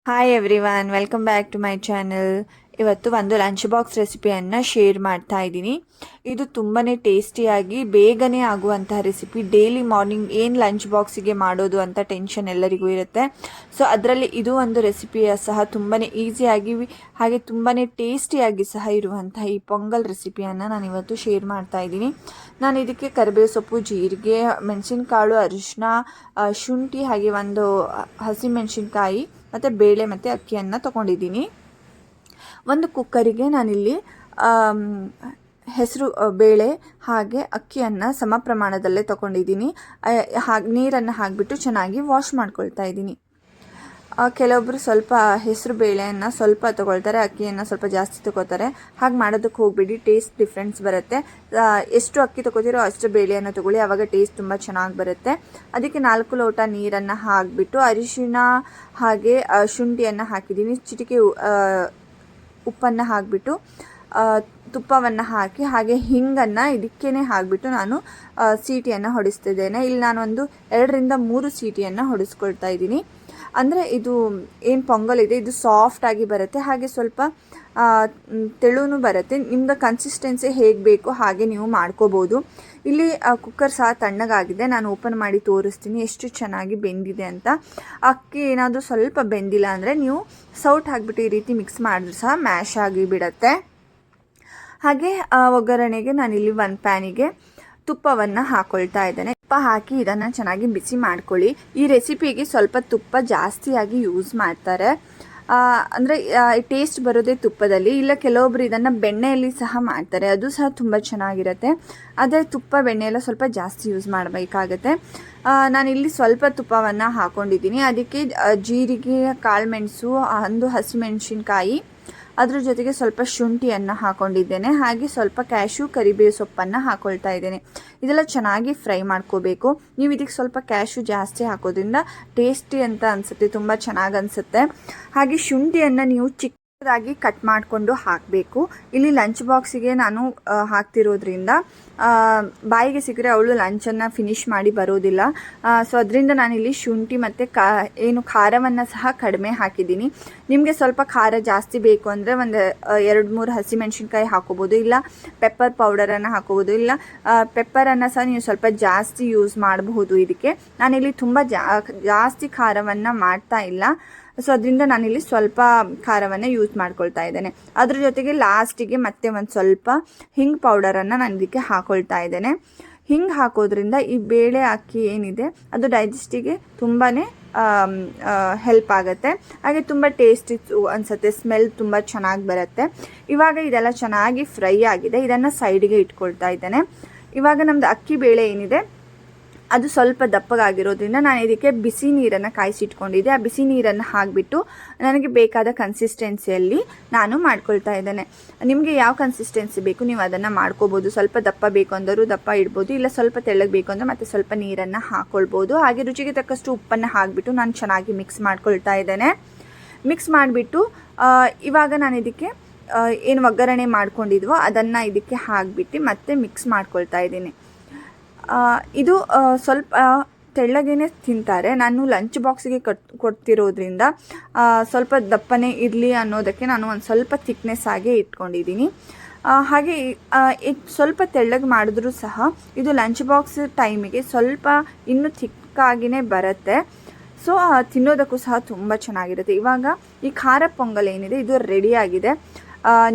Hi everyone, welcome back to my channel. ಇವತ್ತು ಒಂದು lunch box ರೆಸಿಪಿಯನ್ನು share ಮಾಡ್ತಾ ಇದ್ದೀನಿ. ಇದು ತುಂಬಾ ಟೇಸ್ಟಿಯಾಗಿ ಬೇಗನೆ ಆಗುವಂತಹ ರೆಸಿಪಿ. ಡೈಲಿ ಮಾರ್ನಿಂಗ್ ಏನು ಲಂಚ್ ಬಾಕ್ಸಿಗೆ ಮಾಡೋದು ಅಂತ ಟೆನ್ಷನ್ ಎಲ್ಲರಿಗೂ ಇರುತ್ತೆ. ಸೊ ಅದರಲ್ಲಿ ಇದು ಒಂದು ರೆಸಿಪಿಯ ಸಹ ತುಂಬಾ ಈಸಿಯಾಗಿ ಹಾಗೆ ತುಂಬಾ ಟೇಸ್ಟಿಯಾಗಿ ಸಹ ಇರುವಂತಹ ಈ ಪೊಂಗಲ್ ರೆಸಿಪಿಯನ್ನು ನಾನು ಇವತ್ತು ಶೇರ್ ಮಾಡ್ತಾ ಇದ್ದೀನಿ. ನಾನು ಇದಕ್ಕೆ ಕರಿಬೇವು ಸೊಪ್ಪು, ಜೀರಿಗೆ, ಮೆಣಸಿನಕಾಳು, ಅರಿಶಿನ, ಶುಂಠಿ ಹಾಗೆ ಒಂದು ಹಸಿಮೆಣಸಿನ್ಕಾಯಿ ಮತ್ತು ಬೇಳೆ ಮತ್ತು ಅಕ್ಕಿಯನ್ನು ತೊಗೊಂಡಿದ್ದೀನಿ. ಒಂದು ಕುಕ್ಕರಿಗೆ ನಾನಿಲ್ಲಿ ಹೆಸರು ಬೇಳೆ ಹಾಗೆ ಅಕ್ಕಿಯನ್ನು ಸಮ ಪ್ರಮಾಣದಲ್ಲೇ ತೊಗೊಂಡಿದ್ದೀನಿ. ಹಾಗೆ ನೀರನ್ನು ಹಾಕಿಬಿಟ್ಟು ಚೆನ್ನಾಗಿ ವಾಶ್ ಮಾಡ್ಕೊಳ್ತಾ ಇದ್ದೀನಿ. ಕೆಲವೊಬ್ಬರು ಸ್ವಲ್ಪ ಹೆಸರು ಬೇಳೆಯನ್ನು ಸ್ವಲ್ಪ ತೊಗೊಳ್ತಾರೆ, ಅಕ್ಕಿಯನ್ನು ಸ್ವಲ್ಪ ಜಾಸ್ತಿ ತೊಗೋತಾರೆ. ಹಾಗೆ ಮಾಡೋದಕ್ಕೆ ಹೋಗ್ಬಿಡಿ, ಟೇಸ್ಟ್ ಡಿಫ್ರೆನ್ಸ್ ಬರುತ್ತೆ. ಎಷ್ಟು ಅಕ್ಕಿ ತೊಗೋತೀರೋ ಅಷ್ಟು ಬೇಳೆಯನ್ನು ತೊಗೊಳ್ಳಿ, ಆವಾಗ ಟೇಸ್ಟ್ ತುಂಬ ಚೆನ್ನಾಗಿ ಬರುತ್ತೆ. ಅದಕ್ಕೆ 4 ಲೋಟ ನೀರನ್ನು ಹಾಕಿಬಿಟ್ಟು ಅರಿಶಿನ ಹಾಗೆ ಶುಂಠಿಯನ್ನು ಹಾಕಿದ್ದೀನಿ. ಚಿಟಿಕೆ ಉಪ್ಪನ್ನು ಹಾಕಿಬಿಟ್ಟು ತುಪ್ಪವನ್ನು ಹಾಕಿ ಹಾಗೆ ಹಿಂಗನ್ನು ಇದಕ್ಕೇ ಹಾಕಿಬಿಟ್ಟು ನಾನು ಸೀಟಿಯನ್ನು ಹೊಡಿಸ್ತಿದ್ದೇನೆ. ಇಲ್ಲಿ ನಾನೊಂದು 2ರಿಂದ 3 ಸೀಟಿಯನ್ನು ಹೊಡಿಸ್ಕೊಳ್ತಾ ಇದ್ದೀನಿ. ಅಂದರೆ ಇದು ಏನು ಪೊಂಗಲ್ ಇದೆ ಇದು ಸಾಫ್ಟಾಗಿ ಬರುತ್ತೆ, ಹಾಗೆ ಸ್ವಲ್ಪ ತೆಳುನೂ ಬರುತ್ತೆ. ನಿಮ್ಮದು ಕನ್ಸಿಸ್ಟೆನ್ಸಿ ಹೇಗೆ ಬೇಕು ಹಾಗೆ ನೀವು ಮಾಡ್ಕೋಬೋದು. ಇಲ್ಲಿ ಕುಕ್ಕರ್ ಸಹ ತಣ್ಣಗಾಗಿದೆ. ನಾನು ಓಪನ್ ಮಾಡಿ ತೋರಿಸ್ತೀನಿ ಎಷ್ಟು ಚೆನ್ನಾಗಿ ಬೆಂದಿದೆ ಅಂತ. ಅಕ್ಕಿ ಏನಾದರೂ ಸ್ವಲ್ಪ ಬೆಂದಿಲ್ಲ ಅಂದರೆ ನೀವು ಸೌಟ್ ಹಾಕಿಬಿಟ್ಟು ಈ ರೀತಿ ಮಿಕ್ಸ್ ಮಾಡಿದ್ರು ಸಹ ಮ್ಯಾಶ್ ಆಗಿ ಬಿಡುತ್ತೆ. ಹಾಗೆ ಒಗ್ಗರಣೆಗೆ ನಾನಿಲ್ಲಿ ಒಂದು ಪ್ಯಾನಿಗೆ ತುಪ್ಪವನ್ನು ಹಾಕ್ಕೊಳ್ತಾ ಇದ್ದೇನೆ. ತುಪ್ಪ ಹಾಕಿ ಇದನ್ನು ಚೆನ್ನಾಗಿ ಬಿಸಿ ಮಾಡ್ಕೊಳ್ಳಿ. ಈ ರೆಸಿಪಿಗೆ ಸ್ವಲ್ಪ ತುಪ್ಪ ಜಾಸ್ತಿಯಾಗಿ ಯೂಸ್ ಮಾಡ್ತಾರೆ, ಅಂದರೆ ಟೇಸ್ಟ್ ಬರೋದೇ ತುಪ್ಪದಲ್ಲಿ. ಇಲ್ಲ ಕೆಲವೊಬ್ರು ಇದನ್ನು ಬೆಣ್ಣೆಯಲ್ಲಿ ಸಹ ಮಾಡ್ತಾರೆ, ಅದು ಸಹ ತುಂಬ ಚೆನ್ನಾಗಿರುತ್ತೆ. ಆದರೆ ತುಪ್ಪ ಬೆಣ್ಣೆ ಎಲ್ಲ ಸ್ವಲ್ಪ ಜಾಸ್ತಿ ಯೂಸ್ ಮಾಡಬೇಕಾಗತ್ತೆ. ನಾನಿಲ್ಲಿ ಸ್ವಲ್ಪ ತುಪ್ಪವನ್ನು ಹಾಕ್ಕೊಂಡಿದ್ದೀನಿ. ಅದಕ್ಕೆ ಜೀರಿಗೆ, ಕಾಳುಮೆಣಸು, ಒಂದು ಹಸಿಮೆಣಸಿನ್ಕಾಯಿ, ಅದ್ರ ಜೊತೆಗೆ ಸ್ವಲ್ಪ ಶುಂಠಿಯನ್ನು ಹಾಕ್ಕೊಂಡಿದ್ದೇನೆ. ಹಾಗೆ ಸ್ವಲ್ಪ ಕ್ಯಾಶ್ಯೂ, ಕರಿಬೇವು ಸೊಪ್ಪನ್ನು ಹಾಕ್ಕೊಳ್ತಾ ಇದ್ದೇನೆ. ಇದೆಲ್ಲ ಚೆನ್ನಾಗಿ ಫ್ರೈ ಮಾಡ್ಕೋಬೇಕು. ನೀವು ಇದಕ್ಕೆ ಸ್ವಲ್ಪ ಕ್ಯಾಶ್ಯೂ ಜಾಸ್ತಿ ಹಾಕೋದ್ರಿಂದ ಟೇಸ್ಟಿ ಅಂತ ಅನಿಸುತ್ತೆ, ತುಂಬ ಚೆನ್ನಾಗಿ ಅನಿಸುತ್ತೆ. ಹಾಗೆ ಶುಂಠಿಯನ್ನು ನೀವು ಚಿಕ್ಕದಾಗಿ ಕಟ್ ಮಾಡಿಕೊಂಡು ಹಾಕಬೇಕು. ಇಲ್ಲಿ ಲಂಚ್ ಬಾಕ್ಸಿಗೆ ನಾನು ಹಾಕ್ತಿರೋದ್ರಿಂದ ಬಾಯಿಗೆ ಸಿಕ್ಕರೆ ಅವಳು ಲಂಚನ್ನು ಫಿನಿಶ್ ಮಾಡಿ ಬರೋದಿಲ್ಲ. ಸೊ ಅದರಿಂದ ನಾನಿಲ್ಲಿ ಶುಂಠಿ ಮತ್ತು ಖಾರವನ್ನು ಸಹ ಕಡಿಮೆ ಹಾಕಿದ್ದೀನಿ. ನಿಮಗೆ ಸ್ವಲ್ಪ ಖಾರ ಜಾಸ್ತಿ ಬೇಕು ಅಂದರೆ ಒಂದು 2-3 ಹಸಿಮೆಣಸಿನ್ಕಾಯಿ ಹಾಕೋಬೋದು, ಇಲ್ಲ ಪೆಪ್ಪರ್ ಪೌಡರನ್ನು ಹಾಕೋಬೋದು, ಇಲ್ಲ ಪೆಪ್ಪರನ್ನು ಸಹ ನೀವು ಸ್ವಲ್ಪ ಜಾಸ್ತಿ ಯೂಸ್ ಮಾಡಬಹುದು. ಇದಕ್ಕೆ ನಾನಿಲ್ಲಿ ತುಂಬ ಜಾಸ್ತಿ ಖಾರವನ್ನು ಮಾಡ್ತಾ ಇಲ್ಲ. ಸೊ ಅದರಿಂದ ನಾನಿಲ್ಲಿ ಸ್ವಲ್ಪ ಖಾರವನ್ನು ಯೂಸ್ ಮಾಡ್ಕೊಳ್ತಾ ಇದ್ದೇನೆ. ಅದ್ರ ಜೊತೆಗೆ ಲಾಸ್ಟಿಗೆ ಮತ್ತೆ ಒಂದು ಸ್ವಲ್ಪ ಹಿಂಗ್ ಪೌಡರನ್ನು ನಾನು ಇದಕ್ಕೆ ಹಾಕೊಳ್ತಾ ಇದ್ದೇನೆ. ಹಿಂಗೆ ಹಾಕೋದ್ರಿಂದ ಈ ಬೇಳೆ ಅಕ್ಕಿ ಏನಿದೆ ಅದು ಡೈಜೆಸ್ಟಿಗೆ ತುಂಬಾ ಹೆಲ್ಪ್ ಆಗುತ್ತೆ. ಹಾಗೆ ತುಂಬ ಟೇಸ್ಟಿ ಅನಿಸುತ್ತೆ, ಸ್ಮೆಲ್ ತುಂಬ ಚೆನ್ನಾಗಿ ಬರುತ್ತೆ. ಇವಾಗ ಇದೆಲ್ಲ ಚೆನ್ನಾಗಿ ಫ್ರೈ ಆಗಿದೆ, ಇದನ್ನು ಸೈಡಿಗೆ ಇಟ್ಕೊಳ್ತಾ ಇದ್ದೇನೆ. ಇವಾಗ ನಮ್ಮದು ಅಕ್ಕಿ ಬೇಳೆ ಏನಿದೆ ಅದು ಸ್ವಲ್ಪ ದಪ್ಪಗಾಗಿರೋದ್ರಿಂದ ನಾನು ಇದಕ್ಕೆ ಬಿಸಿ ನೀರನ್ನು ಕಾಯಿಸಿಟ್ಕೊಂಡಿದ್ದೆ. ಆ ಬಿಸಿ ನೀರನ್ನು ಹಾಕಿಬಿಟ್ಟು ನನಗೆ ಬೇಕಾದ ಕನ್ಸಿಸ್ಟೆನ್ಸಿಯಲ್ಲಿ ನಾನು ಮಾಡ್ಕೊಳ್ತಾ ಇದ್ದೇನೆ. ನಿಮಗೆ ಯಾವ ಕನ್ಸಿಸ್ಟೆನ್ಸಿ ಬೇಕು ನೀವು ಅದನ್ನು ಮಾಡ್ಕೋಬೋದು. ಸ್ವಲ್ಪ ದಪ್ಪ ಬೇಕು ಅಂದರೂ ದಪ್ಪ ಇಡ್ಬೋದು, ಇಲ್ಲ ಸ್ವಲ್ಪ ತೆಳ್ಳಗೆ ಬೇಕು ಅಂದರೆ ಮತ್ತೆ ಸ್ವಲ್ಪ ನೀರನ್ನು ಹಾಕ್ಕೊಳ್ಬೋದು. ಹಾಗೆ ರುಚಿಗೆ ತಕ್ಕಷ್ಟು ಉಪ್ಪನ್ನು ಹಾಕಿಬಿಟ್ಟು ನಾನು ಚೆನ್ನಾಗಿ ಮಿಕ್ಸ್ ಮಾಡ್ಕೊಳ್ತಾ ಇದ್ದೇನೆ. ಮಿಕ್ಸ್ ಮಾಡಿಬಿಟ್ಟು ಇವಾಗ ನಾನು ಇದಕ್ಕೆ ಏನು ಒಗ್ಗರಣೆ ಮಾಡ್ಕೊಂಡಿದ್ವೋ ಅದನ್ನು ಇದಕ್ಕೆ ಹಾಕಿಬಿಟ್ಟು ಮತ್ತೆ ಮಿಕ್ಸ್ ಮಾಡ್ಕೊಳ್ತಾ ಇದ್ದೀನಿ. ಇದು ಸ್ವಲ್ಪ ತೆಳ್ಳಗೇ ತಿಂತಾರೆ. ನಾನು ಲಂಚ್ ಬಾಕ್ಸಿಗೆ ಕೊಡ್ತಿರೋದ್ರಿಂದ ಸ್ವಲ್ಪ ದಪ್ಪನೇ ಇರಲಿ ಅನ್ನೋದಕ್ಕೆ ನಾನು ಒಂದು ಸ್ವಲ್ಪ ಥಿಕ್ನೆಸ್ ಆಗಿ ಇಟ್ಕೊಂಡಿದ್ದೀನಿ. ಹಾಗೆ ಸ್ವಲ್ಪ ತೆಳ್ಳಗೆ ಮಾಡಿದ್ರೂ ಸಹ ಇದು ಲಂಚ್ ಬಾಕ್ಸ್ ಟೈಮಿಗೆ ಸ್ವಲ್ಪ ಇನ್ನೂ ಥಿಕ್ಕಾಗಿಯೇ ಬರುತ್ತೆ. ಸೊ ತಿನ್ನೋದಕ್ಕೂ ಸಹ ತುಂಬ ಚೆನ್ನಾಗಿರುತ್ತೆ. ಇವಾಗ ಈ ಖಾರ ಪೊಂಗಲ್ ಏನಿದೆ ಇದು ರೆಡಿಯಾಗಿದೆ.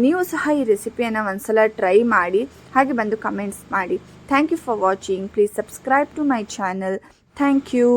ನೀವು ಸಹ ಈ ರೆಸಿಪಿಯನ್ನು ಒಂದ್ಸಲ ಟ್ರೈ ಮಾಡಿ, ಹಾಗೆ ಬಂದು ಕಮೆಂಟ್ಸ್ ಮಾಡಿ. Thank you for watching. Please subscribe to my channel. Thank you.